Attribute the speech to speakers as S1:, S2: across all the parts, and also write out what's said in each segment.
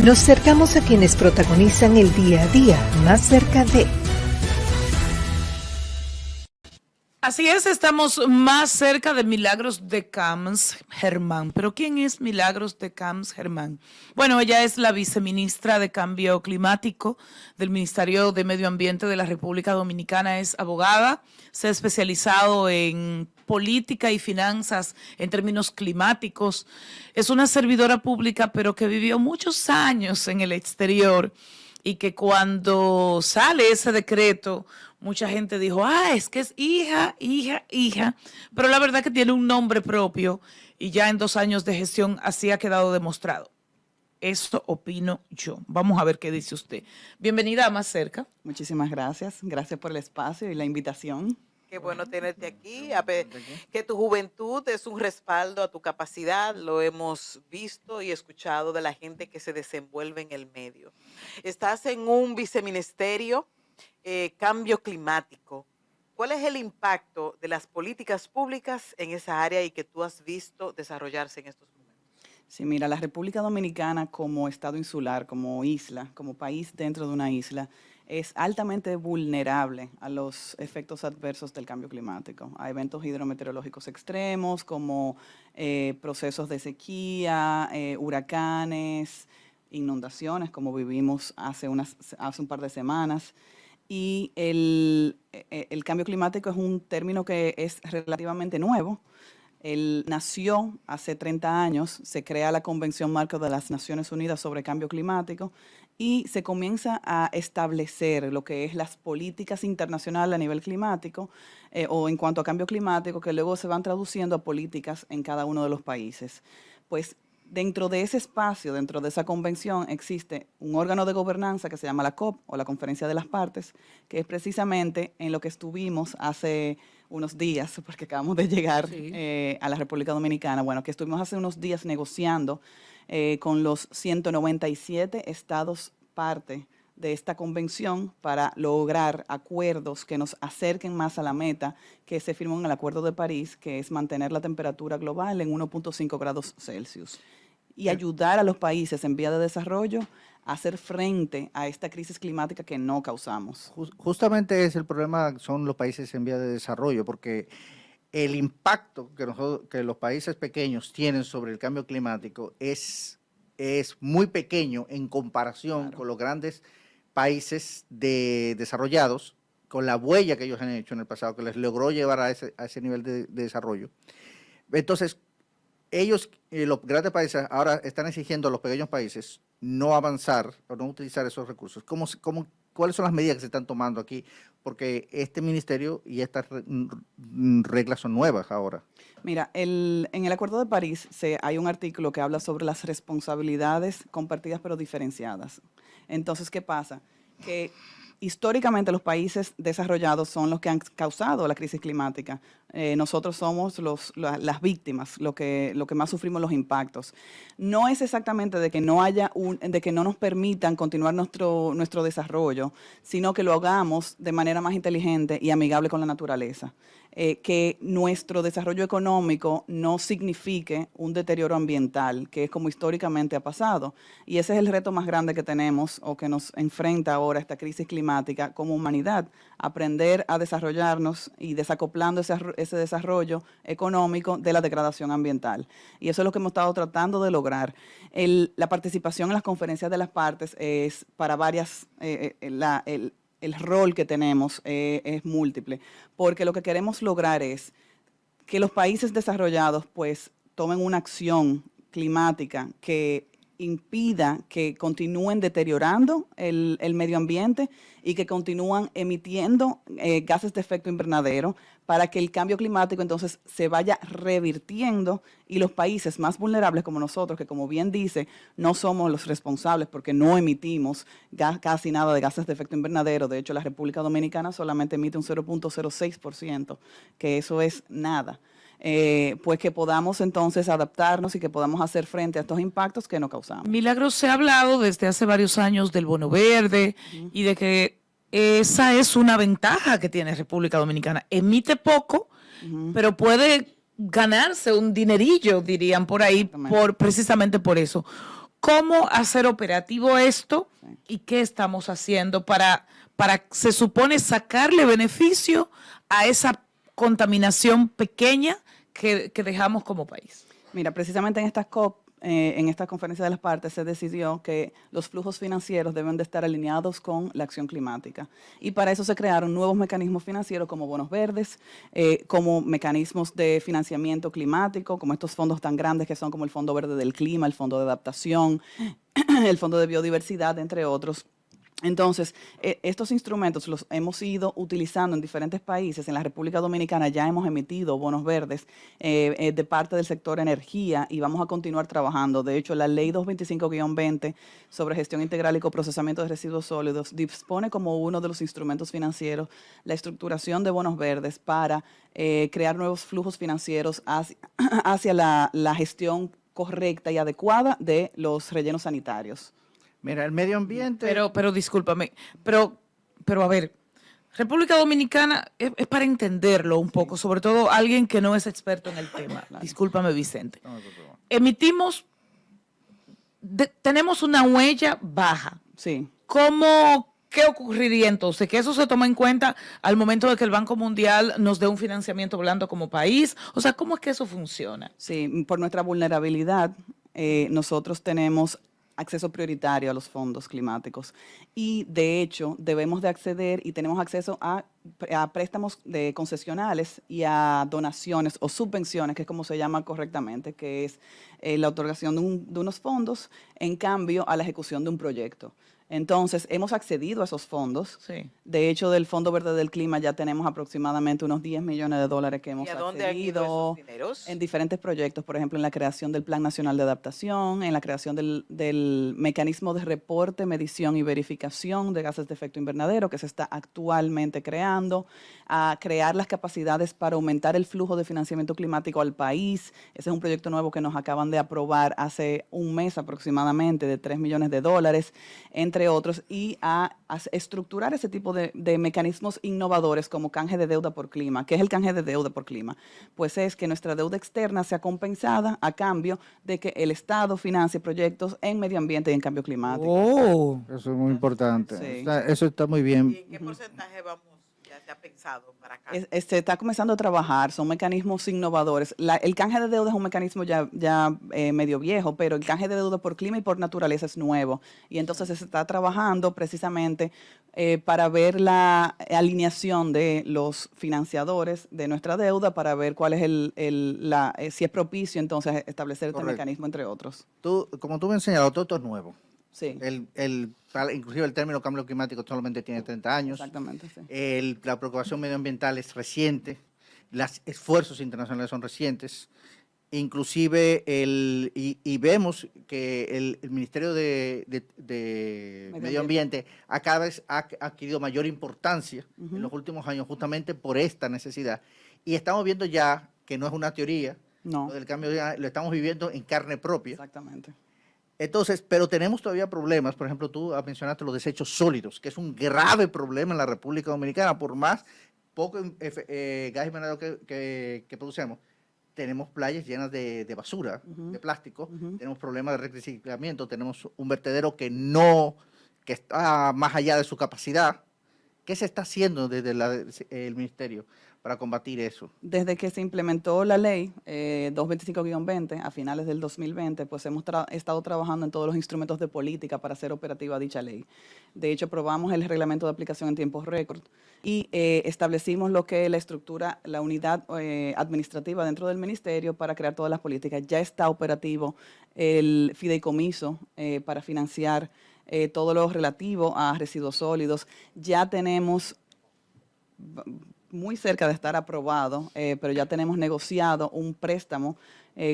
S1: Nos acercamos a quienes protagonizan el día a día, más cerca de...
S2: Así es, estamos más cerca de Milagros de Camps Germán. ¿Pero quién es Milagros de Camps Germán? Bueno, ella es la viceministra de Cambio Climático del Ministerio de Medio Ambiente de la República Dominicana. Es abogada, se ha especializado en política y finanzas en términos climáticos. Es una servidora pública, pero que vivió muchos años en el exterior y que cuando sale ese decreto, mucha gente dijo, es que es hija, pero la verdad que tiene un nombre propio y ya en 2 años de gestión así ha quedado demostrado. Eso opino yo. Vamos a ver qué dice usted. Bienvenida a Más Cerca.
S3: Muchísimas gracias. Gracias por el espacio y la invitación.
S4: Qué bueno tenerte aquí, que tu juventud es un respaldo a tu capacidad, lo hemos visto y escuchado de la gente que se desenvuelve en el medio. Estás en un viceministerio, cambio climático. ¿Cuál es el impacto de las políticas públicas en esa área y que tú has visto desarrollarse en estos momentos?
S3: Sí, mira, la República Dominicana como estado insular, como isla, como país dentro de una isla, es altamente vulnerable a los efectos adversos del cambio climático, a eventos hidrometeorológicos extremos como procesos de sequía, huracanes, inundaciones, como vivimos hace un par de semanas. Y el cambio climático es un término que es relativamente nuevo. Él nació hace 30 años, se crea la Convención Marco de las Naciones Unidas sobre Cambio Climático y se comienza a establecer lo que es las políticas internacionales a nivel climático o en cuanto a cambio climático, que luego se van traduciendo a políticas en cada uno de los países. Pues dentro de ese espacio, dentro de esa convención, existe un órgano de gobernanza que se llama la COP o la Conferencia de las Partes, que es precisamente en lo que estuvimos hace unos días, porque acabamos de llegar a la República Dominicana, bueno, que estuvimos hace unos días negociando con los 197 estados parte de esta convención para lograr acuerdos que nos acerquen más a la meta que se firmó en el Acuerdo de París, que es mantener la temperatura global en 1.5 grados Celsius y ayudar a los países en vía de desarrollo a hacer frente a esta crisis climática que no causamos.
S5: Justamente es el problema, son los países en vía de desarrollo, porque el impacto que los países pequeños tienen sobre el cambio climático es muy pequeño en comparación con los grandes países desarrollados, con la huella que ellos han hecho en el pasado, que les logró llevar a ese nivel de desarrollo. Entonces, ellos, los grandes países, ahora están exigiendo a los pequeños países no avanzar o no utilizar esos recursos. ¿Cuáles son las medidas que se están tomando aquí? Porque este ministerio y estas reglas son nuevas ahora.
S3: Mira, en el Acuerdo de París hay un artículo que habla sobre las responsabilidades compartidas pero diferenciadas. Entonces, ¿qué pasa? Que históricamente los países desarrollados son los que han causado la crisis climática. Nosotros somos las víctimas, lo que más sufrimos los impactos. No es exactamente de que no nos permitan continuar nuestro desarrollo, sino que lo hagamos de manera más inteligente y amigable con la naturaleza. Que nuestro desarrollo económico no signifique un deterioro ambiental, que es como históricamente ha pasado. Y ese es el reto más grande que tenemos o que nos enfrenta ahora esta crisis climática como humanidad, aprender a desarrollarnos y desacoplando ese desarrollo económico de la degradación ambiental. Y eso es lo que hemos estado tratando de lograr. La participación en las conferencias de las partes es para varias, el rol que tenemos es múltiple, porque lo que queremos lograr es que los países desarrollados pues tomen una acción climática que impida que continúen deteriorando el medio ambiente y que continúan emitiendo gases de efecto invernadero para que el cambio climático entonces se vaya revirtiendo y los países más vulnerables como nosotros, que como bien dice, no somos los responsables porque no emitimos casi nada de gases de efecto invernadero. De hecho, la República Dominicana solamente emite un 0.06%, que eso es nada. Pues que podamos entonces adaptarnos y que podamos hacer frente a estos impactos que no causamos.
S2: Milagros, se ha hablado desde hace varios años del bono verde y de que esa es una ventaja que tiene República Dominicana. Emite poco, pero puede ganarse un dinerillo, dirían por ahí, precisamente por eso. cómo hacer operativo esto y qué estamos haciendo para se supone, sacarle beneficio a esa contaminación pequeña que dejamos como país.
S3: Mira, precisamente en estas COP, en esta conferencia de las partes, se decidió que los flujos financieros deben de estar alineados con la acción climática. Y para eso se crearon nuevos mecanismos financieros como bonos verdes, como mecanismos de financiamiento climático, como estos fondos tan grandes que son como el Fondo Verde del Clima, el Fondo de Adaptación, el Fondo de Biodiversidad, entre otros. Entonces, estos instrumentos los hemos ido utilizando en diferentes países. En la República Dominicana ya hemos emitido bonos verdes de parte del sector energía y vamos a continuar trabajando. De hecho, la Ley 225-20 sobre gestión integral y coprocesamiento de residuos sólidos dispone como uno de los instrumentos financieros la estructuración de bonos verdes para crear nuevos flujos financieros hacia la gestión correcta y adecuada de los rellenos sanitarios.
S5: Mira, el medio ambiente...
S2: Pero discúlpame, pero a ver, República Dominicana es para entenderlo un poco, sobre todo alguien que no es experto en el tema. Discúlpame, Vicente. Emitimos, tenemos una huella baja.
S3: Sí.
S2: ¿Qué ocurriría entonces? ¿Que eso se toma en cuenta al momento de que el Banco Mundial nos dé un financiamiento blando como país? O sea, ¿cómo es que eso funciona?
S3: Sí, por nuestra vulnerabilidad, nosotros tenemos acceso prioritario a los fondos climáticos y de hecho debemos de acceder y tenemos acceso a préstamos concesionales y a donaciones o subvenciones, que es como se llama correctamente, que es la otorgación de unos fondos en cambio a la ejecución de un proyecto. Entonces, hemos accedido a esos fondos.
S2: Sí.
S3: De hecho, del Fondo Verde del Clima ya tenemos aproximadamente unos 10 millones de dólares que hemos accedido.
S4: ¿Y a dónde han ido esos dineros?
S3: En diferentes proyectos, por ejemplo, en la creación del Plan Nacional de Adaptación, en la creación del mecanismo de reporte, medición y verificación de gases de efecto invernadero que se está actualmente creando, a crear las capacidades para aumentar el flujo de financiamiento climático al país. Ese es un proyecto nuevo que nos acaban de aprobar hace un mes aproximadamente de 3 millones de dólares, entre otros, y a estructurar ese tipo de mecanismos innovadores como canje de deuda por clima. ¿Qué es el canje de deuda por clima? Pues es que nuestra deuda externa sea compensada a cambio de que el Estado financie proyectos en medio ambiente y en cambio climático.
S2: Oh.
S5: Eso es muy importante.
S3: Sí.
S5: Eso está muy bien.
S4: ¿Y en qué porcentaje ya se ha pensado para acá?
S3: Se está comenzando a trabajar, son mecanismos innovadores. El canje de deuda es un mecanismo ya medio viejo, pero el canje de deuda por clima y por naturaleza es nuevo. Y entonces se está trabajando precisamente para ver la alineación de los financiadores de nuestra deuda, para ver cuál es si es propicio entonces establecer este mecanismo, entre otros.
S5: Como tú me enseñaste, todo esto es nuevo.
S3: Sí.
S5: Inclusive el término cambio climático solamente tiene 30 años.
S3: Exactamente, sí.
S5: La preocupación medioambiental es reciente, los esfuerzos internacionales son recientes, inclusive y vemos que el Ministerio de Medio Ambiente cada vez ha adquirido mayor importancia en los últimos años justamente por esta necesidad. Y estamos viendo ya que no es una teoría,
S3: No.
S5: lo del cambio lo estamos viviendo en carne propia.
S3: Exactamente.
S5: Entonces, pero tenemos todavía problemas. Por ejemplo, tú mencionaste los desechos sólidos, que es un grave problema en la República Dominicana. Por más poco gas invernadero que producemos, tenemos playas llenas de basura, de plástico, tenemos problemas de reciclamiento, tenemos un vertedero que está más allá de su capacidad. ¿Qué se está haciendo desde el Ministerio para combatir eso?
S3: Desde que se implementó la ley 225-20 a finales del 2020, pues hemos estado trabajando en todos los instrumentos de política para hacer operativa dicha ley. De hecho, aprobamos el reglamento de aplicación en tiempo récord y establecimos lo que es la estructura, la unidad administrativa dentro del ministerio para crear todas las políticas. Ya está operativo el fideicomiso para financiar todo lo relativo a residuos sólidos. Ya tenemos muy cerca de estar aprobado, pero ya tenemos negociado un préstamo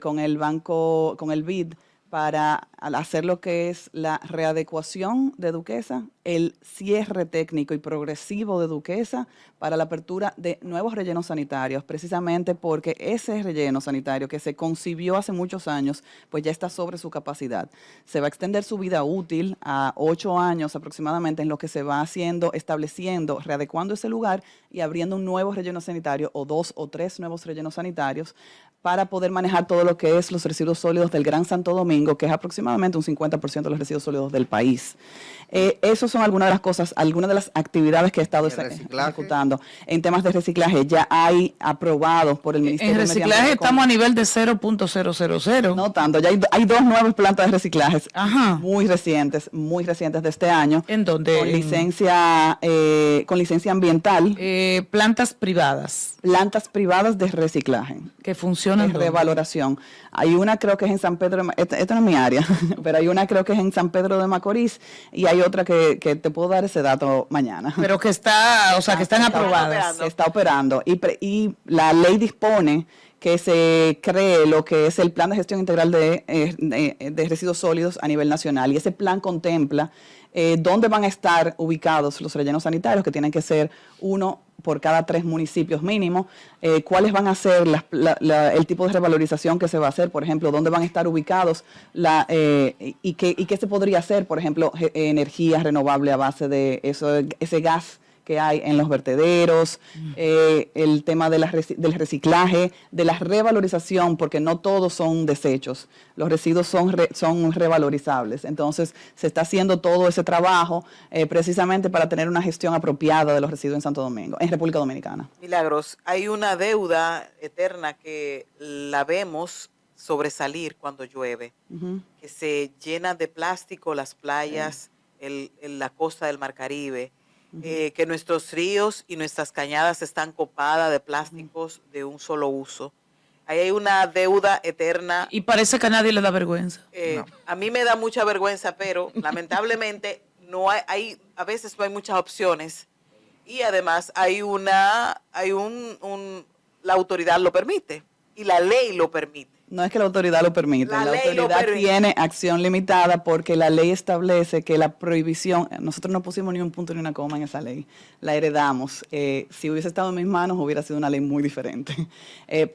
S3: con el banco, con el BID, para hacer lo que es la readecuación de Duquesa el cierre técnico y progresivo de Duquesa para la apertura de nuevos rellenos sanitarios, precisamente porque ese relleno sanitario que se concibió hace muchos años, pues ya está sobre su capacidad. Se va a extender su vida útil a 8 años aproximadamente, en lo que se va haciendo, estableciendo, readecuando ese lugar y abriendo un nuevo relleno sanitario o 2 o 3 nuevos rellenos sanitarios para poder manejar todo lo que es los residuos sólidos del Gran Santo Domingo, que es aproximadamente un 50% de los residuos sólidos del país. Esas son algunas de las cosas, algunas de las actividades que he estado ejecutando. En temas de reciclaje, ya hay aprobados por el Ministerio
S2: En
S3: de Medio
S2: reciclaje
S3: Ambiente.
S2: estamos a nivel de 0.000.
S3: No tanto, ya hay 2 nuevas plantas de reciclaje
S2: Ajá.
S3: muy recientes de este año.
S2: ¿En dónde?
S3: Con licencia ambiental,
S2: Plantas privadas
S3: plantas privadas de reciclaje.
S2: que funcionan.
S3: De
S2: ¿dónde?
S3: revaloración. Hay una, creo que es en San Pedro, esto no es mi área, pero hay una, creo que es en San Pedro de Macorís, y hay otra que te puedo dar ese dato mañana.
S2: Pero que está, o sea, que están
S4: Está
S2: aprobadas.
S4: operando.
S3: Se está operando y la ley dispone que se cree lo que es el Plan de Gestión Integral de Residuos Sólidos a nivel nacional, y ese plan contempla dónde van a estar ubicados los rellenos sanitarios, que tienen que ser uno por cada 3 municipios mínimo, cuáles van a ser el tipo de revalorización que se va a hacer, por ejemplo, dónde van a estar ubicados y qué se podría hacer, por ejemplo, energía renovable a base de ese gas que hay en los vertederos, el tema de del reciclaje, de la revalorización, porque no todos son desechos, los residuos son revalorizables. Entonces, se está haciendo todo ese trabajo precisamente para tener una gestión apropiada de los residuos en Santo Domingo, en República Dominicana.
S4: Milagros, hay una deuda eterna que la vemos sobresalir cuando llueve, que se llena de plástico las playas, la costa del Mar Caribe, que nuestros ríos y nuestras cañadas están copadas de plásticos de un solo uso. Ahí hay una deuda eterna.
S2: Y parece que a nadie le da vergüenza.
S4: A mí me da mucha vergüenza, pero lamentablemente a veces no hay muchas opciones, y además la autoridad lo permite y la ley lo permite.
S3: No es que la autoridad lo permite, la autoridad tiene acción limitada porque la ley establece que la prohibición, nosotros no pusimos ni un punto ni una coma en esa ley, la heredamos. Si hubiese estado en mis manos hubiera sido una ley muy diferente,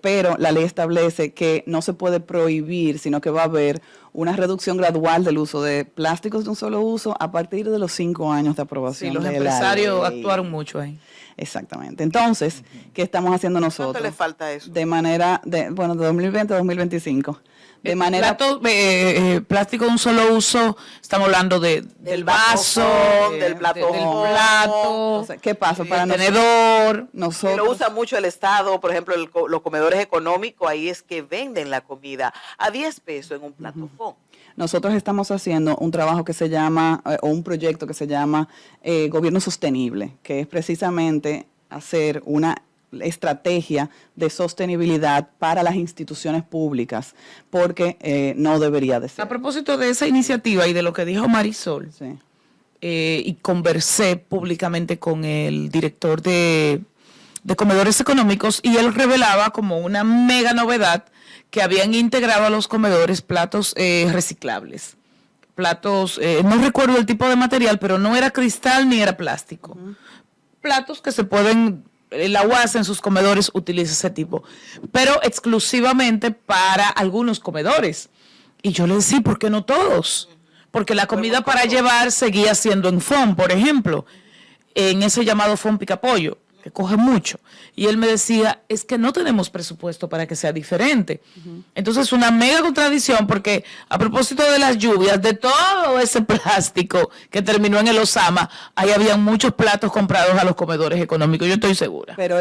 S3: pero la ley establece que no se puede prohibir, sino que va a haber una reducción gradual del uso de plásticos de un solo uso a partir de los 5 años de aprobación.
S2: Sí, los
S3: de la
S2: empresarios
S3: ley.
S2: actuaron mucho ahí.
S3: Exactamente. Entonces, ¿qué estamos haciendo nosotros?
S4: ¿Cuánto le falta eso?
S3: De 2020 a 2025. De manera...
S2: Plástico de un solo uso, estamos hablando del vaso,
S4: del plato,
S2: del plato,
S3: O sea, ¿qué pasa?
S2: del
S3: Para
S2: tenedor.
S4: Y
S3: nosotros,
S4: lo usa mucho el Estado, por ejemplo, los comedores económicos, ahí es que venden la comida a 10 pesos en un plato fond.
S3: nosotros estamos haciendo un trabajo que se llama, o un proyecto que se llama Gobierno Sostenible, que es precisamente hacer una estrategia de sostenibilidad para las instituciones públicas, porque no debería de ser.
S2: A propósito de esa iniciativa y de lo que dijo Marisol,
S3: Sí.
S2: y conversé públicamente con el director de comedores económicos, y él revelaba como una mega novedad que habían integrado a los comedores platos reciclables. Platos, no recuerdo el tipo de material, pero no era cristal ni era plástico. Platos que se pueden, la UAS en sus comedores utiliza ese tipo, pero exclusivamente para algunos comedores. Y yo le decía, ¿por qué no todos? Porque la comida para llevar seguía siendo en FON, por ejemplo, en ese llamado FON Picapollo, que coge mucho. Y él me decía, es que no tenemos presupuesto para que sea diferente. Entonces, una mega contradicción, porque a propósito de las lluvias, de todo ese plástico que terminó en el Osama, ahí había muchos platos comprados a los comedores económicos, yo estoy segura.
S3: Pero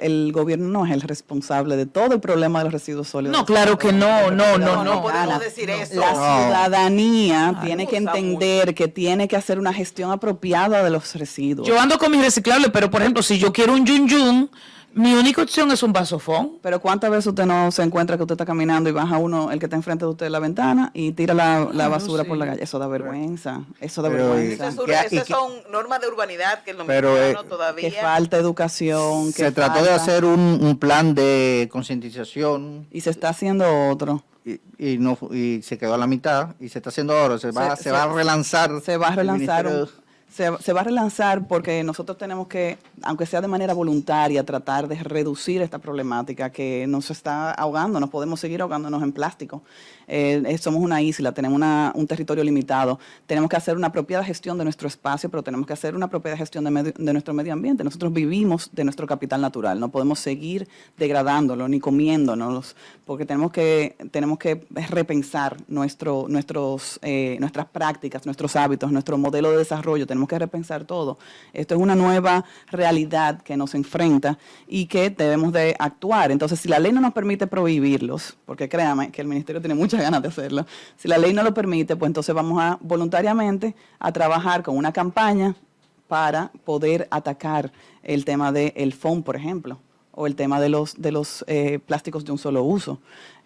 S3: el gobierno no es el responsable de todo el problema de los residuos sólidos.
S2: No, claro que no.
S4: No podemos decir eso.
S3: La ciudadanía
S4: Claro.
S3: tiene que
S4: Usa
S3: entender que tiene que hacer una gestión apropiada de los residuos.
S2: Yo ando con mis reciclables, pero por ejemplo, si yo quiero un yun yun, mi única opción es un vasofón.
S3: Pero ¿cuántas veces usted no se encuentra que usted está caminando y baja uno, el que está enfrente de usted, de la ventana y tira la basura
S2: sí.
S3: por la calle? Eso da vergüenza. Eso da
S5: Pero,
S3: vergüenza.
S4: Esas son normas de urbanidad que el
S5: Pero,
S4: dominicano
S3: Que
S4: todavía...
S3: falta educación. Que
S5: Se trató de
S3: falta-
S5: hacer un plan de concientización
S3: Y se está haciendo otro.
S5: y se quedó a la mitad y se está haciendo ahora. Se va a relanzar.
S3: Se va a
S5: el
S3: relanzar
S5: Ministerio
S3: Se va a relanzar porque nosotros tenemos que, aunque sea de manera voluntaria, tratar de reducir esta problemática que nos está ahogando. No podemos seguir ahogándonos en plástico. Somos una isla, tenemos un territorio limitado. Tenemos que hacer una apropiada gestión de nuestro espacio, pero tenemos que hacer una apropiada gestión de nuestro medio ambiente. Nosotros vivimos de nuestro capital natural. No podemos seguir degradándolo ni comiéndonos, porque tenemos que repensar nuestras prácticas, nuestros hábitos, nuestro modelo de desarrollo. Tenemos que repensar todo. Esto es una nueva realidad que nos enfrenta y que debemos de actuar. Entonces, si la ley no nos permite prohibirlos, porque créame que el Ministerio tiene muchas ganas de hacerlo, si la ley no lo permite, pues entonces vamos a voluntariamente a trabajar con una campaña para poder atacar el tema del foam, por ejemplo, o el tema de los plásticos de un solo uso.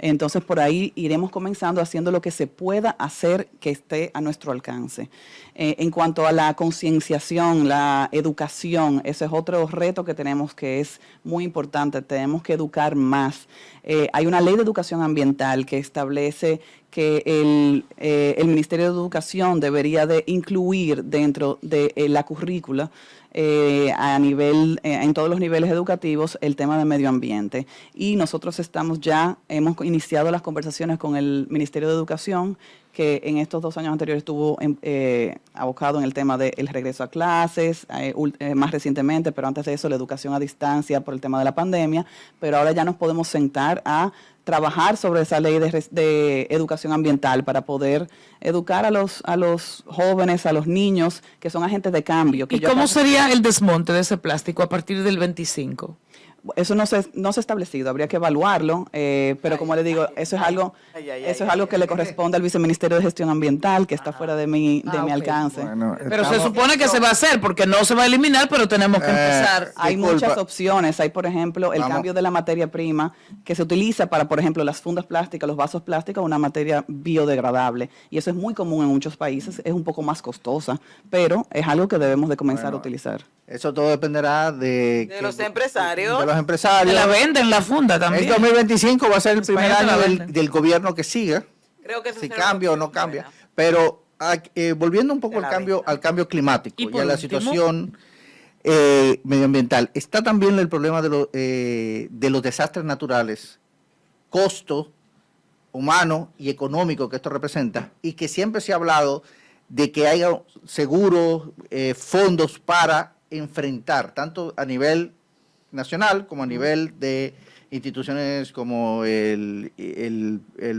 S3: Entonces, por ahí iremos comenzando haciendo lo que se pueda hacer que esté a nuestro alcance. En cuanto a la concienciación, la educación, ese es otro reto que tenemos que es muy importante. Tenemos que educar más. Hay una ley de educación ambiental que establece que el Ministerio de Educación debería de incluir dentro de la currícula en todos los niveles educativos el tema de medio ambiente. Y nosotros hemos iniciado las conversaciones con el Ministerio de Educación, que en estos 2 años anteriores estuvo abocado en el tema del regreso a clases, más recientemente, pero antes de eso la educación a distancia por el tema de la pandemia, pero ahora ya nos podemos sentar a trabajar sobre esa ley de educación ambiental para poder educar a los jóvenes, a los niños, que son agentes de cambio.
S2: ¿Y cómo sería el desmonte de ese plástico a partir del 25?
S3: Eso no se ha establecido, habría que evaluarlo, pero como le digo, eso es algo que le corresponde al Viceministerio de Gestión Ambiental, que está fuera de mi alcance.
S5: Bueno,
S2: Pero se supone que se va a hacer, porque no se va a eliminar, pero tenemos que empezar.
S3: Hay muchas opciones. Hay, por ejemplo, el cambio de la materia prima que se utiliza para, por ejemplo, las fundas plásticas, los vasos plásticos, una materia biodegradable. Y eso es muy común en muchos países. Es un poco más costosa, pero es algo que debemos de comenzar a utilizar.
S5: Eso todo dependerá de
S4: los empresarios.
S5: De los empresarios.
S2: La venden la funda también.
S5: El 2025 va a ser el
S2: España
S5: primer
S2: te la
S5: año
S2: venden.
S5: del gobierno que siga,
S4: Creo que eso
S5: si
S4: será
S5: cambia o
S4: una
S5: no
S4: opción
S5: cambia.
S4: buena.
S5: Pero volviendo un poco
S4: De la venta.
S5: al cambio climático
S2: Y
S5: y
S2: por
S5: a la
S2: último,
S5: situación medioambiental, está también el problema de los desastres naturales, costo humano y económico que esto representa, y que siempre se ha hablado de que haya seguros, fondos para enfrentar, tanto a nivel nacional como a nivel de instituciones como el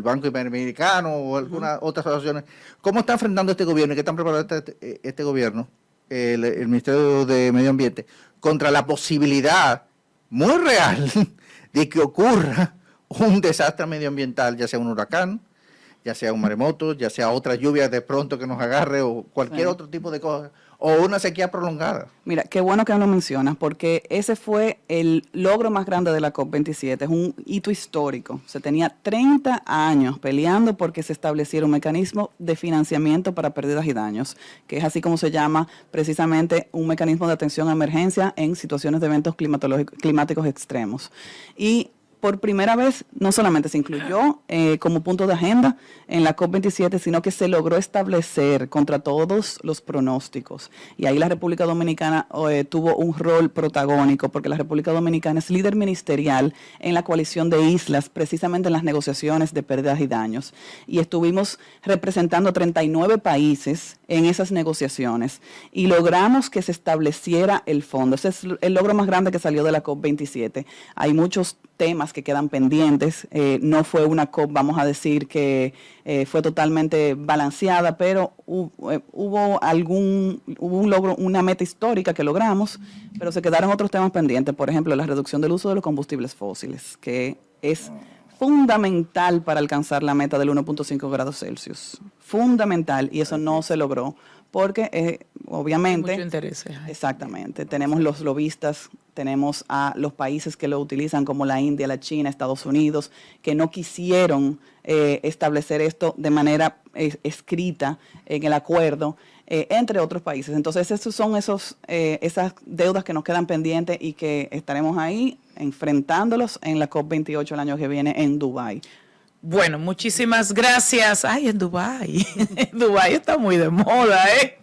S5: Banco Interamericano o algunas otras asociaciones. ¿Cómo está enfrentando este gobierno y qué tan preparado está este gobierno, el Ministerio de Medio Ambiente, contra la posibilidad muy real de que ocurra un desastre medioambiental, ya sea un huracán, ya sea un maremoto, ya sea otra lluvia de pronto que nos agarre o cualquier otro tipo de cosa, o una sequía prolongada?
S3: Mira, qué bueno que lo mencionas, porque ese fue el logro más grande de la COP27, es un hito histórico. Se tenía 30 años peleando porque se estableciera un mecanismo de financiamiento para pérdidas y daños, que es así como se llama precisamente un mecanismo de atención a emergencia en situaciones de eventos climáticos extremos. Y por primera vez, no solamente se incluyó como punto de agenda en la COP27, sino que se logró establecer contra todos los pronósticos. Y ahí la República Dominicana tuvo un rol protagónico, porque la República Dominicana es líder ministerial en la coalición de islas, precisamente en las negociaciones de pérdidas y daños. Y estuvimos representando 39 países en esas negociaciones y logramos que se estableciera el fondo. Ese es el logro más grande que salió de la COP27. Hay muchos temas que quedan pendientes. No fue una COP, vamos a decir, que fue totalmente balanceada, pero hubo un logro, una meta histórica que logramos, pero se quedaron otros temas pendientes. Por ejemplo, la reducción del uso de los combustibles fósiles, que es fundamental para alcanzar la meta del 1.5 grados Celsius. Fundamental, y eso no se logró, porque obviamente...
S2: Mucho interés.
S3: Exactamente. Tenemos los lobistas, tenemos a los países que lo utilizan como la India, la China, Estados Unidos, que no quisieron establecer esto de manera escrita en el acuerdo, entre otros países. Entonces, esos son esas deudas que nos quedan pendientes y que estaremos ahí enfrentándolos en la COP28 el año que viene en Dubái.
S2: Bueno, muchísimas gracias. Ay, en Dubái. Dubái está muy de moda, ¿eh?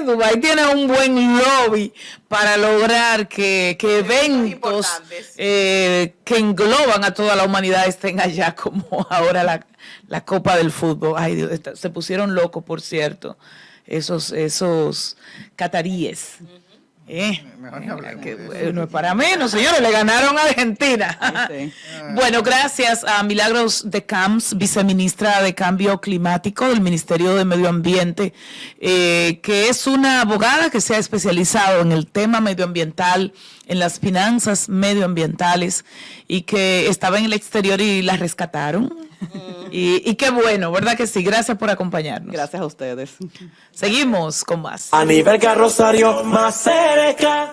S2: Dubái tiene un buen lobby para lograr que eventos
S4: importantes.
S2: Que engloban a toda la humanidad estén allá, como ahora la Copa del Fútbol. Ay, Dios, se pusieron locos, por cierto, esos cataríes.
S5: Mejor ni hablemos
S2: Que,
S5: de eso.
S2: no es para menos, señores, le ganaron a Argentina.
S3: Sí.
S2: Bueno, gracias a Milagros de Camps, viceministra de Cambio Climático del Ministerio de Medio Ambiente, que es una abogada que se ha especializado en el tema medioambiental, en las finanzas medioambientales, y que estaba en el exterior y la rescataron. Y qué bueno, ¿verdad que sí? Gracias por acompañarnos.
S3: Gracias a ustedes.
S2: Seguimos con más.
S6: A nivel carrosario más cerca.